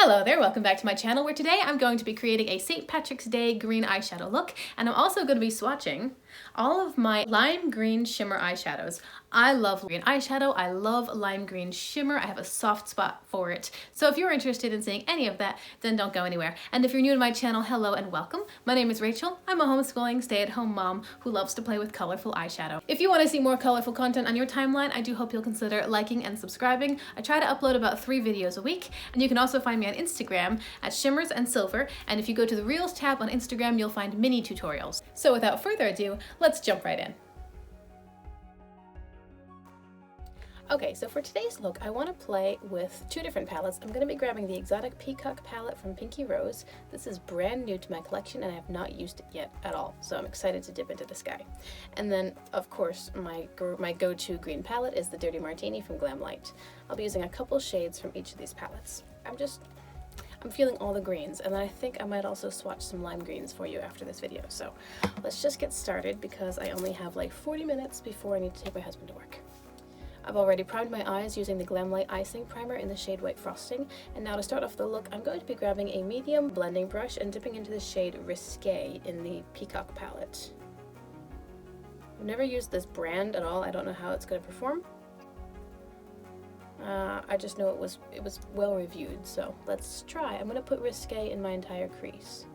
Hello there, welcome back to my channel where today I'm going to be creating a St. Patrick's Day green eyeshadow look, and I'm also going to be swatching all of my lime green shimmer eyeshadows. I love green eyeshadow, I love lime green shimmer, I have a soft spot for it. So if you're interested in seeing any of that, then don't go anywhere. And if you're new to my channel, hello and welcome. My name is Rachel. I'm a homeschooling stay-at-home mom who loves to play with colorful eyeshadow. If you want to see more colorful content on your timeline, I do hope you'll consider liking and subscribing. I try to upload about 3 videos a week, and you can also find me on Instagram at Shimmers and Silver, and if you go to the Reels tab on Instagram, you'll find mini tutorials. So without further ado, let's jump right in. Okay, so for today's look, I want to play with 2 different palettes. I'm going to be grabbing the Exotic Peacock palette from Pinky Rose. This is brand new to my collection and I have not used it yet at all, so I'm excited to dip into the sky. And then, of course, my go-to green palette is the Dirty Martini from Glamlight. I'll be using a couple shades from each of these palettes. I'm feeling all the greens, and then I think I might also swatch some lime greens for you after this video. So let's just get started because I only have like 40 minutes before I need to take my husband to work. I've already primed my eyes using the Glamlight Icing Primer in the shade White Frosting, and now to start off the look, I'm going to be grabbing a medium blending brush and dipping into the shade Risque in the Peacock palette. I've never used this brand at all, I don't know how it's going to perform. I just know it was well reviewed, so let's try. I'm going to put Risque in my entire crease.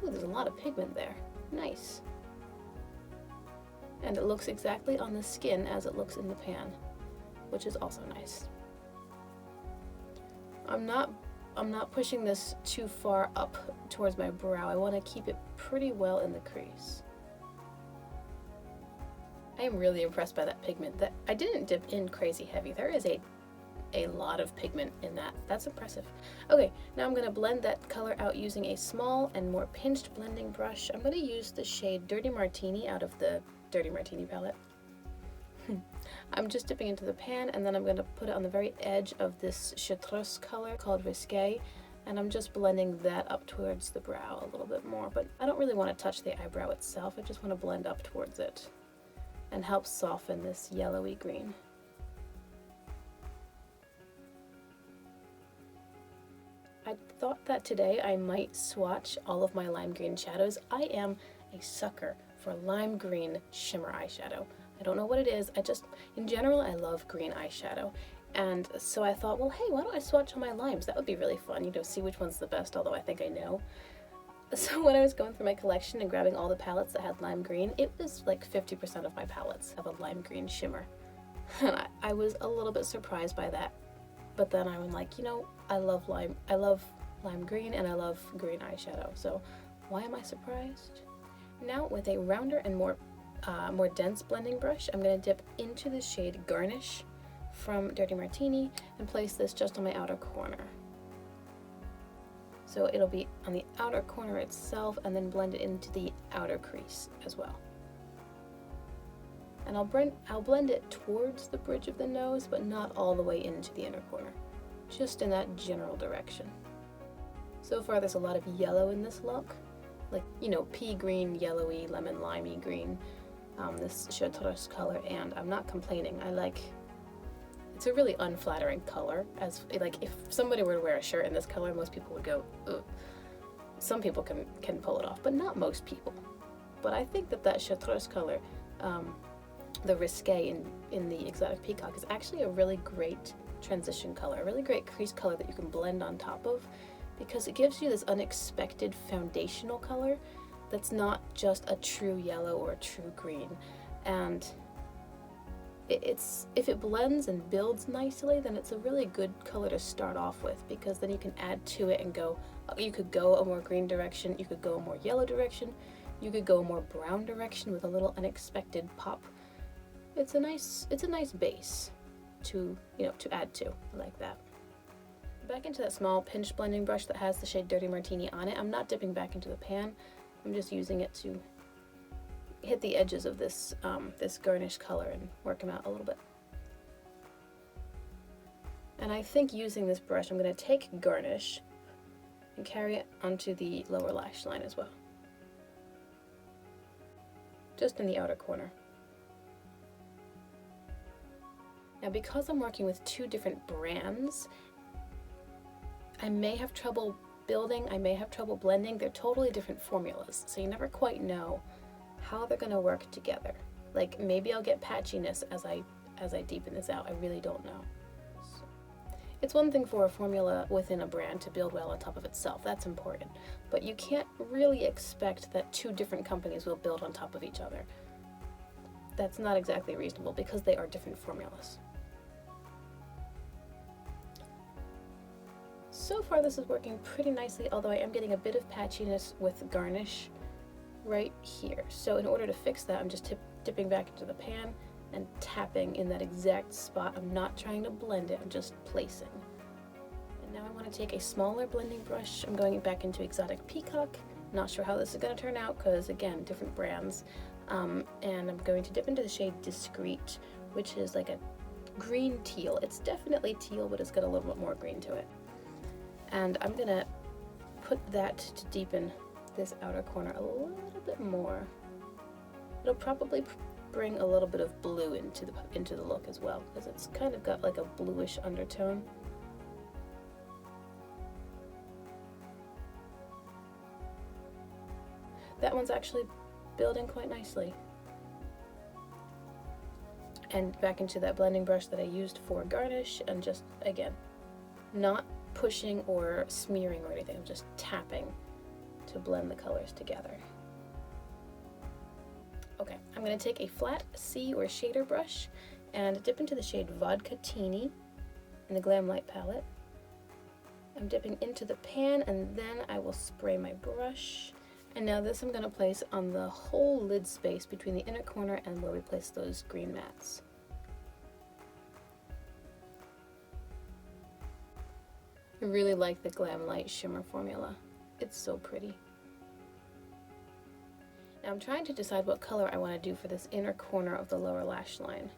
Ooh, there's a lot of pigment there. Nice. And it looks exactly on the skin as it looks in the pan, which is also nice. I'm not pushing this too far up towards my brow. I want to keep it pretty well in the crease. I am really impressed by that pigment. That I didn't dip in crazy heavy. There is a lot of pigment in that. That's impressive. Okay, now I'm going to blend that color out using a small and more pinched blending brush. I'm going to use the shade Dirty Martini out of the Dirty Martini palette. I'm just dipping into the pan, and then I'm going to put it on the very edge of this chartreuse color called Risque, and I'm just blending that up towards the brow a little bit more, but I don't really want to touch the eyebrow itself. I just want to blend up towards it and help soften this yellowy green. I thought that today I might swatch all of my lime green shadows. I am a sucker for lime green shimmer eyeshadow. I don't know what it is, in general, I love green eyeshadow. And so I thought, well, hey, why don't I swatch all my limes? That would be really fun, see which one's the best, although I think I know. So when I was going through my collection and grabbing all the palettes that had lime green, it was like 50% of my palettes have a lime green shimmer. And I was a little bit surprised by that. But then I'm like, I love lime green and I love green eyeshadow, so why am I surprised? Now with a rounder and more dense blending brush, I'm going to dip into the shade Garnish from Dirty Martini and place this just on my outer corner. So it'll be on the outer corner itself and then blend it into the outer crease as well. And I'll blend it towards the bridge of the nose, but not all the way into the inner corner, just in that general direction. So far there's a lot of yellow in this look, like, pea green, yellowy, lemon limey green, this chartreuse color, and I'm not complaining. It's a really unflattering color, if somebody were to wear a shirt in this color, most people would go, ugh. Some people can pull it off, but not most people. But I think that chartreuse color, the Risque in the Exotic Peacock, is actually a really great transition color, a really great crease color that you can blend on top of, because it gives you this unexpected foundational color that's not just a true yellow or a true green. And if it blends and builds nicely, then it's a really good color to start off with, because then you can add to it and you could go a more green direction, you could go a more yellow direction, you could go a more brown direction with a little unexpected pop. It's a nice base to add to. I like that. Back into that small pinch blending brush that has the shade Dirty Martini on it. I'm not dipping back into the pan. I'm just using it to hit the edges of this this garnish color and work them out a little bit. And I think using this brush, I'm going to take Garnish and carry it onto the lower lash line as well, just in the outer corner. Now because I'm working with two different brands, I may have trouble building, I may have trouble blending. They're totally different formulas, so you never quite know how they're gonna work together. Like maybe I'll get patchiness as I deepen this out. I really don't know. So, it's one thing for a formula within a brand to build well on top of itself. That's important. But you can't really expect that two different companies will build on top of each other. That's not exactly reasonable because they are different formulas. So far this is working pretty nicely, although I am getting a bit of patchiness with garnish right here. So in order to fix that, I'm just dipping back into the pan and tapping in that exact spot. I'm not trying to blend it, I'm just placing. And now I want to take a smaller blending brush. I'm going back into Exotic Peacock. Not sure how this is going to turn out because, again, different brands. And I'm going to dip into the shade Discreet, which is like a green teal. It's definitely teal, but it's got a little bit more green to it. And I'm going to put that to deepen this outer corner a little bit more. It'll probably bring a little bit of blue into the look as well, because it's kind of got like a bluish undertone. That one's actually building quite nicely. And back into that blending brush that I used for garnish, and just, again, not pushing or smearing or anything, I'm just tapping to blend the colors together. Okay, I'm going to take a flat C or shader brush and dip into the shade Vodka Teeny in the Glam Light palette. I'm dipping into the pan and then I will spray my brush. And now this I'm going to place on the whole lid space between the inner corner and where we place those green mats. I really like the Glam Light shimmer formula. It's so pretty. Now I'm trying to decide what color I want to do for this inner corner of the lower lash line.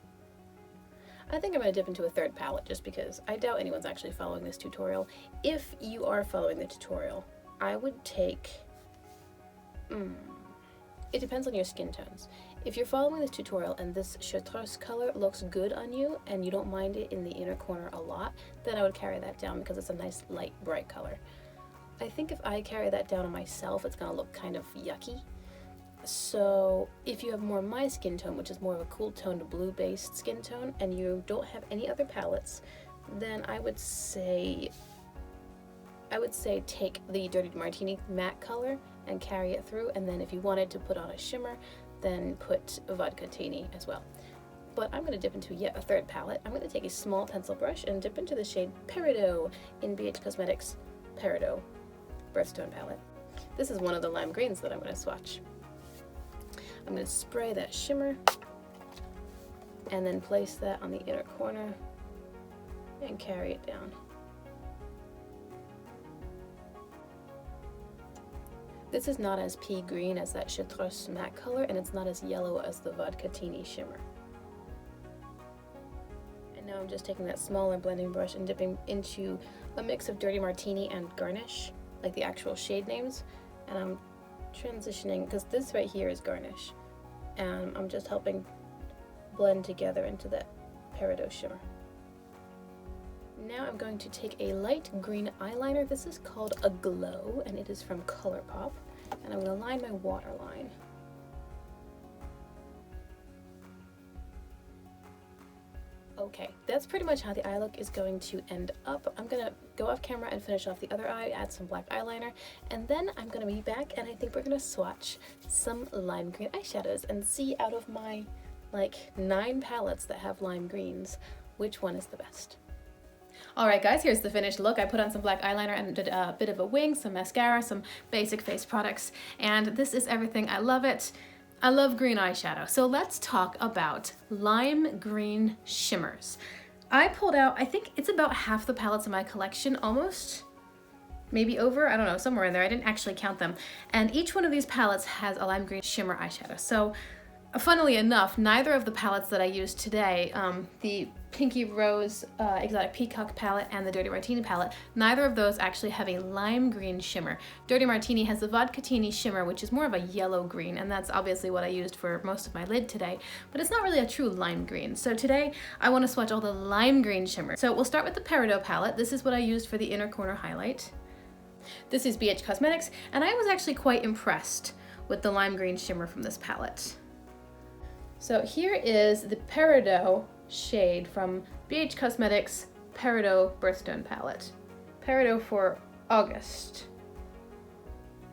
I think I'm going to dip into a third palette just because I doubt anyone's actually following this tutorial. If you are following the tutorial, I would take... It depends on your skin tones. If you're following this tutorial and this chartreuse color looks good on you and you don't mind it in the inner corner a lot, then I would carry that down because it's a nice light bright color. I think if I carry that down on myself, it's going to look kind of yucky. So if you have more my skin tone, which is more of a cool toned blue based skin tone, and you don't have any other palettes, then I would say take the Dirty Martini matte color and carry it through, and then if you wanted to put on a shimmer, then put Vodka Teeny as well. But I'm going to dip into yet a third palette. I'm going to take a small pencil brush and dip into the shade Peridot in BH Cosmetics Peridot Birthstone palette. This is one of the lime greens that I'm going to swatch. I'm going to spray that shimmer and then place that on the inner corner and carry it down. This is not as pea green as that chartreuse matte color, and it's not as yellow as the Vodka Teeny shimmer. And now I'm just taking that smaller blending brush and dipping into a mix of Dirty Martini and Garnish, like the actual shade names, and I'm transitioning, because this right here is Garnish, and I'm just helping blend together into that Peridot shimmer. Now I'm going to take a light green eyeliner. This is called a Glow, and it is from ColourPop, and I'm going to line my waterline. Okay, that's pretty much how the eye look is going to end up. I'm going to go off camera and finish off the other eye, add some black eyeliner, and then I'm going to be back and I think we're going to swatch some lime green eyeshadows and see out of my like 9 palettes that have lime greens, which one is the best. Alright guys, here's the finished look. I put on some black eyeliner and did a bit of a wing, some mascara, some basic face products, and this is everything. I love it. I love green eyeshadow. So let's talk about lime green shimmers. I pulled out, I think it's about half the palettes in my collection, almost, maybe over, I don't know, somewhere in there. I didn't actually count them. And each one of these palettes has a lime green shimmer eyeshadow. So Funnily enough, neither of the palettes that I used today, the Pinky Rose Exotic Peacock palette and the Dirty Martini palette, neither of those actually have a lime green shimmer. Dirty Martini has the Vodkatini shimmer, which is more of a yellow green, and that's obviously what I used for most of my lid today, but it's not really a true lime green. So today I want to swatch all the lime green shimmer. So we'll start with the Peridot palette. This is what I used for the inner corner highlight. This is BH Cosmetics, and I was actually quite impressed with the lime green shimmer from this palette. So here is the Peridot shade from BH Cosmetics Peridot Birthstone palette. Peridot for August.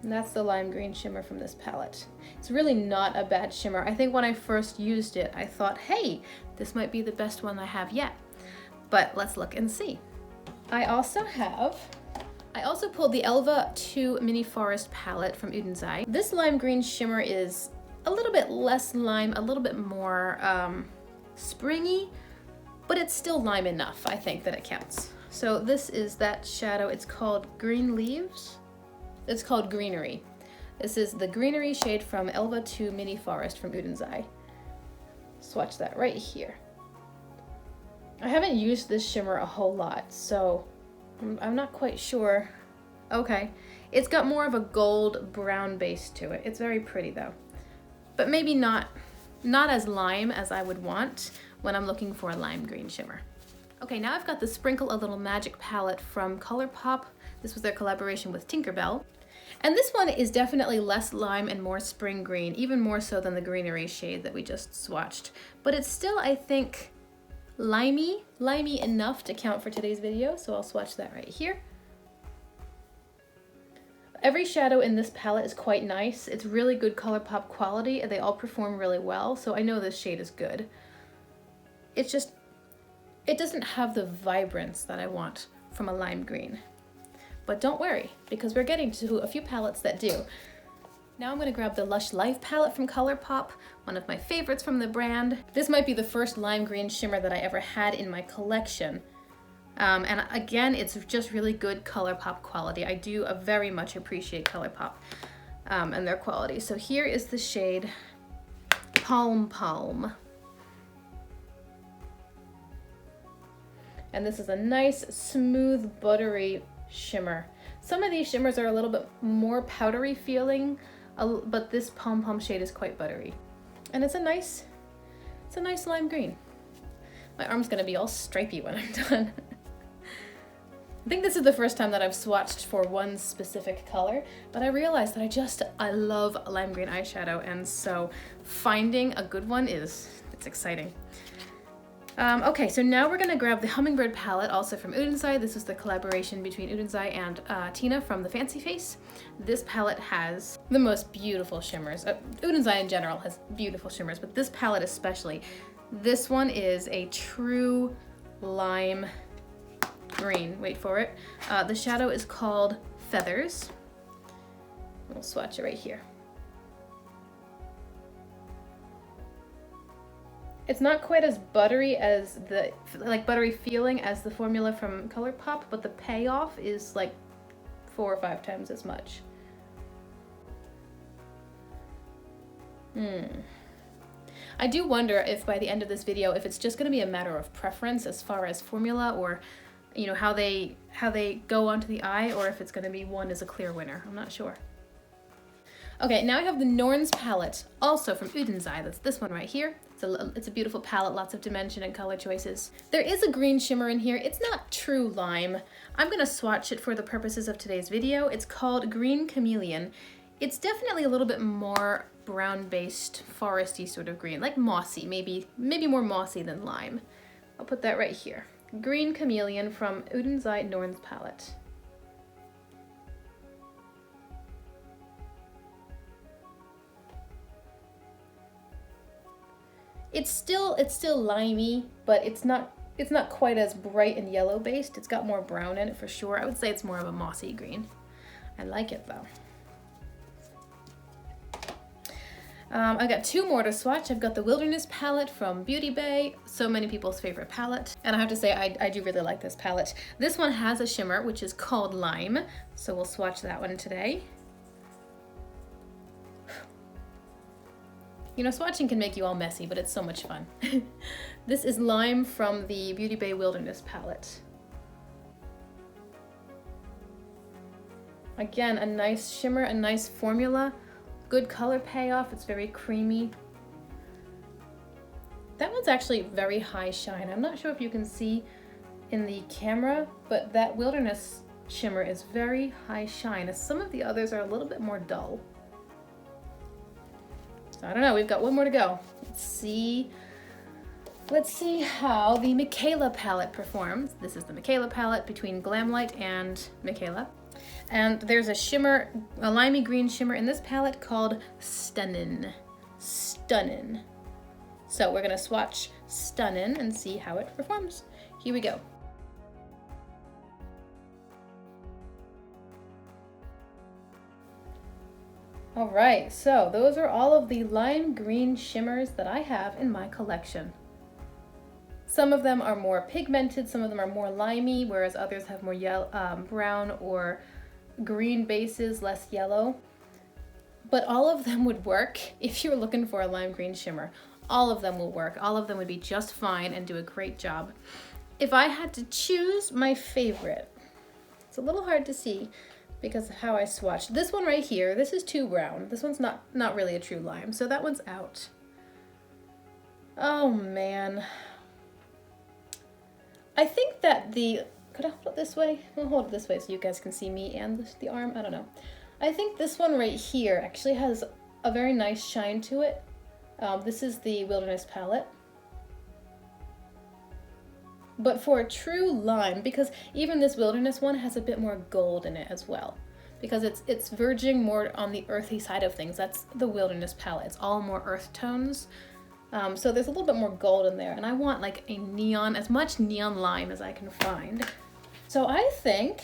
And that's the lime green shimmer from this palette. It's really not a bad shimmer. I think when I first used it, I thought, hey, this might be the best one I have yet. But let's look and see. I also pulled the Elva 2 Mini Forest palette from Udenzai. This lime green shimmer is a little bit less lime, a little bit more springy, but it's still lime enough, I think, that it counts. So this is that shadow. It's called Green Leaves. It's called Greenery. This is the Greenery shade from Elva 2 Mini Forest from Udenzai. Swatch that right here. I haven't used this shimmer a whole lot, so I'm not quite sure. Okay, it's got more of a gold brown base to it. It's very pretty though, but maybe not as lime as I would want when I'm looking for a lime green shimmer. Okay, now I've got the Sprinkle a Little Magic palette from ColourPop. This was their collaboration with Tinkerbell. And this one is definitely less lime and more spring green, even more so than the Greenery shade that we just swatched. But it's still, I think, limey enough to count for today's video, so I'll swatch that right here. Every shadow in this palette is quite nice. It's really good ColourPop quality, and they all perform really well, so I know this shade is good. It's just, it doesn't have the vibrance that I want from a lime green. But don't worry, because we're getting to a few palettes that do. Now I'm going to grab the Lush Life palette from ColourPop, one of my favorites from the brand. This might be the first lime green shimmer that I ever had in my collection. And again, it's just really good ColourPop quality. I do very much appreciate ColourPop and their quality. So here is the shade Palm Palm. And this is a nice, smooth, buttery shimmer. Some of these shimmers are a little bit more powdery feeling, but this Palm Palm shade is quite buttery. And it's a nice lime green. My arm's gonna be all stripey when I'm done. I think this is the first time that I've swatched for one specific color, but I realized that I love lime green eyeshadow, and so finding a good one it's exciting. Okay, so now we're gonna grab the Hummingbird palette, also from Udenzai. This is the collaboration between Udenzai and Tina from the Fancy Face. This palette has the most beautiful shimmers. Udenzai in general has beautiful shimmers, but this palette especially. This one is a true lime green. Wait for it. The shadow is called Feathers. We'll swatch it right here. It's not quite as buttery as buttery feeling as the formula from ColourPop, but the payoff is like 4 or 5 times as much. I do wonder if by the end of this video, if it's just going to be a matter of preference as far as formula, or you know, how they go onto the eye, or if it's going to be one is a clear winner. I'm not sure. Okay, now I have the Norns palette, also from Udenzai. That's this one right here. It's a beautiful palette, lots of dimension and color choices. There is a green shimmer in here. It's not true lime. I'm gonna swatch it for the purposes of today's video. It's called Green Chameleon. It's definitely a little bit more brown-based, foresty sort of green, like mossy, maybe more mossy than lime. I'll put that right here. Green Chameleon from Udenzai Norns palette. It's still limey, but it's not quite as bright and yellow based. It's got more brown in it for sure. I would say it's more of a mossy green. I like it though. I got 2 more to swatch. I've got the Wilderness palette from Beauty Bay, so many people's favorite palette. And I have to say, I do really like this palette. This one has a shimmer, which is called Lime, so we'll swatch that one today. You know, swatching can make you all messy, but it's so much fun. This is Lime from the Beauty Bay Wilderness palette. Again, a nice shimmer, a nice formula, good color payoff, it's very creamy. That one's actually very high shine. I'm not sure if you can see in the camera, but that Wilderness shimmer is very high shine, as some of the others are a little bit more dull. So I don't know, we've got one more to go. Let's see how the Michaela palette performs. This is the Michaela palette between Glamlight and Michaela. And there's a shimmer, a limey green shimmer in this palette called Stunnin'. Stunnin'. So we're gonna swatch Stunnin' and see how it performs. Here we go. All right, so those are all of the lime green shimmers that I have in my collection. Some of them are more pigmented, some of them are more limey, whereas others have more yellow, brown or green bases, less yellow. But all of them would work if you're looking for a lime green shimmer. All of them will work. All of them would be just fine and do a great job. If I had to choose my favorite, it's a little hard to see because of how I swatched. This one right here, this is too brown. This one's not really a true lime, so that one's out. Oh man. I think that could I hold it this way? I'll hold it this way so you guys can see me and the arm. I don't know. I think this one right here actually has a very nice shine to it. This is the Wilderness palette. But for a true lime, because even this Wilderness one has a bit more gold in it as well, because it's verging more on the earthy side of things. That's the Wilderness palette. It's all more earth tones. So there's a little bit more gold in there, and I want like a neon, as much neon lime as I can find. So I think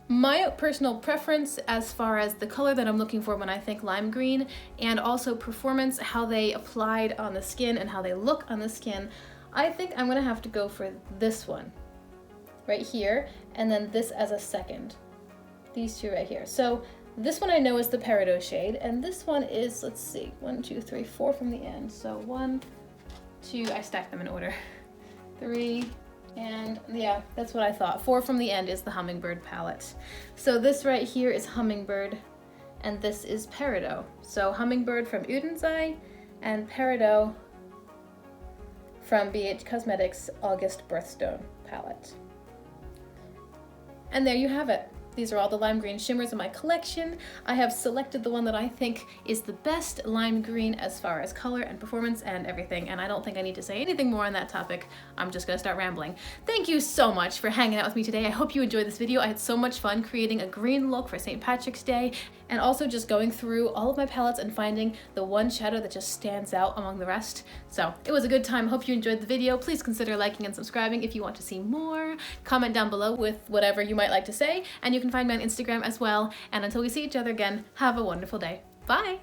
my personal preference as far as the color that I'm looking for when I think lime green, and also performance, how they applied on the skin and how they look on the skin, I think I'm gonna have to go for this one right here, and then this as a second. These two right here. So this one I know is the Peridot shade, and this one is, let's see, 1, 2, 3, 4 from the end. So 1, 2, I stacked them in order. 3, and yeah, that's what I thought. 4 from the end is the Hummingbird palette. So this right here is Hummingbird, and this is Peridot. So Hummingbird from Uden's Eye, and Peridot from BH Cosmetics August Birthstone palette. And there you have it. These are all the lime green shimmers in my collection. I have selected the one that I think is the best lime green as far as color and performance and everything, and I don't think I need to say anything more on that topic. I'm just gonna start rambling. Thank you so much for hanging out with me today. I hope you enjoyed this video. I had so much fun creating a green look for St. Patrick's Day, and also just going through all of my palettes and finding the one shadow that just stands out among the rest. So it was a good time. Hope you enjoyed the video. Please consider liking and subscribing if you want to see more. Comment down below with whatever you might like to say, and you can find me on Instagram as well. And until we see each other again, have a wonderful day. Bye!